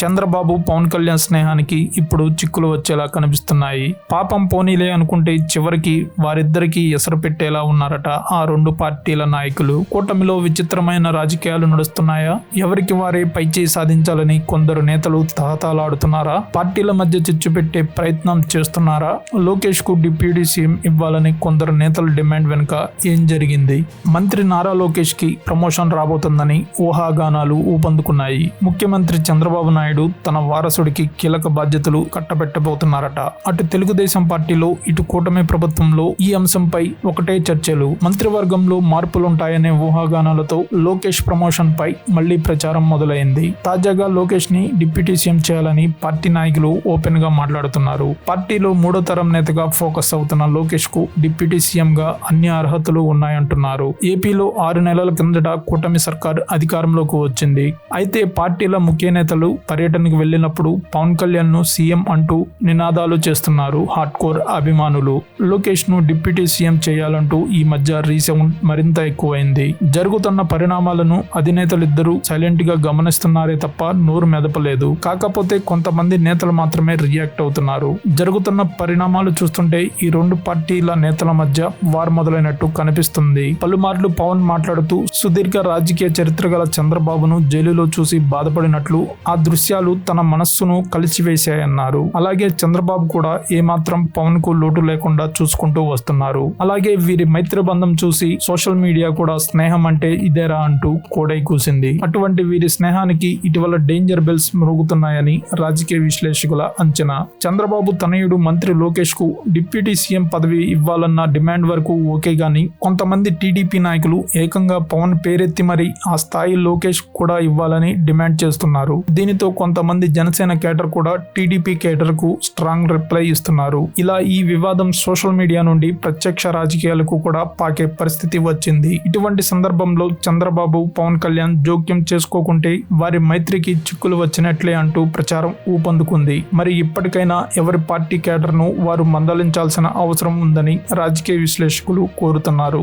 చంద్రబాబు పవన్ కళ్యాణ్ స్నేహానికి ఇప్పుడు చిక్కులు వచ్చేలా కనిపిస్తున్నాయి. పాపం పోనీలే అనుకుంటే చివరికి వారిద్దరికీ ఎసరు పెట్టేలా ఉన్నారట ఆ రెండు పార్టీల నాయకులు. కూటమిలో విచిత్రమైన రాజకీయాలు నడుస్తున్నాయా? ఎవరికి వారే పైచేయి సాధించాలని కొందరు నేతలు తహతలాడుతున్నారా? పార్టీల మధ్య చిచ్చు పెట్టే ప్రయత్నం చేస్తున్నారా? లోకేష్ కు డిప్యూటీ సీఎం ఇవ్వాలని కొందరు నేతల డిమాండ్ వెనుక ఏం జరిగింది? మంత్రి నారా లోకేష్ కి ప్రమోషన్ రాబోతుందని ఊహాగానాలు ఊపందుకున్నాయి. ముఖ్యమంత్రి చంద్రబాబు నాయుడు తన వారసుడికి కీలక బాధ్యతలు కట్టబెట్టబోతున్నారట. అటు తెలుగుదేశం పార్టీలో ఇటు కూటమి ప్రభుత్వంలో ఈ అంశంపై ఒకటే చర్చలు. మంత్రివర్గంలో మార్పులుంటాయనే ఊహాగానాలతో లోకేష్ ప్రమోషన్ పై మళ్లీ ప్రచారం మొదలైంది. తాజాగా లోకేష్ ని డిప్యూటీ సీఎం చేయాలని పార్టీ నాయకులు ఓపెన్ గా మాట్లాడుతున్నారు. పార్టీలో మూడో తరం నేతగా ఫోకస్ అవుతున్న లోకేష్ కు డిప్యూటీ సీఎం గా అన్ని అర్హతలు ఉన్నాయంటున్నారు. ఏపీలో 6 నెలల కిందట కూటమి సర్కార్ అధికారంలోకి వచ్చింది. అయితే పార్టీల ముఖ్య నేతలు పర్యటనకు వెళ్లినప్పుడు పవన్ కళ్యాణ్ ను సీఎం అంటూ నినాదాలు చేస్తున్నారు హార్డ్ కోర్ అభిమానులు. లోకేష్ ను డిప్యూటీ సీఎం చేయాలంటూ ఈ మధ్య రీసౌండ్ మరింత ఎక్కువైంది. జరుగుతున్న పరిణామాలను అధినేతలిద్దరూ సైలెంట్ గా గమనిస్తున్నారే తప్ప నోరు మెదపలేదు. కాకపోతే కొంతమంది నేతలు మాత్రమే రియాక్ట్ అవుతున్నారు. జరుగుతున్న పరిణామాలు చూస్తుంటే ఈ రెండు పార్టీల నేతల మధ్య వార్ మొదలైనట్టు కనిపిస్తుంది. పలుమార్లు పవన్ మాట్లాడుతూ సుదీర్ఘ రాజకీయ చరిత్ర గల చంద్రబాబును జైలులో చూసి బాధపడినట్లు ఆ దృశ్యాలు తన మనస్సును కలిసివేశాయన్నారు. అలాగే చంద్రబాబు కూడా ఏమాత్రం పవన్ కు లోటు లేకుండా చూసుకుంటూ వస్తున్నారు. అలాగే వీరి మైత్రి బంధం చూసి సోషల్ మీడియా కూడా స్నేహం అంటే ఇదేరా అంటూ కోడై కూసింది. అటువంటి వీరి స్నేహానికి ఇటీవల డేంజర్ బెల్స్ మరుగుతున్నాయని రాజకీయ విశ్లేషకుల అంచనా. చంద్రబాబు తనయుడు మంత్రి లోకేష్ కు డిప్యూటీ సీఎం పదవి ఇవ్వాలన్న డిమాండ్ వరకు ఓకే గాని కొంతమంది టీడీపీ నాయకులు ఏకంగా పవన్ పేరెత్తి మరి ఆ స్థాయి లోకేష్ కూడా ఇవ్వాలని డిమాండ్ చేస్తున్నారు. దీనితో కొంతమంది జనసేన కేడర్ కూడా టీడీపీ కేడర్ కు స్ట్రాంగ్ రిప్లై ఇస్తున్నారు. ఇలా ఈ వివాదం సోషల్ మీడియా నుండి ప్రత్యక్ష రాజకీయాలకు కూడా పాకే పరిస్థితి వచ్చింది. ఇటువంటి సందర్భంలో చంద్రబాబు పవన్ కళ్యాణ్ జోక్యం చేసుకోకుంటే వారి మైత్రికి చిక్కులు వచ్చినట్లే అంటూ ప్రచారం ఊపందుకుంది. మరి ఇప్పటికైనా ఎవరి పార్టీ కేడర్ ను వారు మందలించాల్సిన అవసరం ఉందని రాజకీయ విశ్లేషకులు కోరుతున్నారు.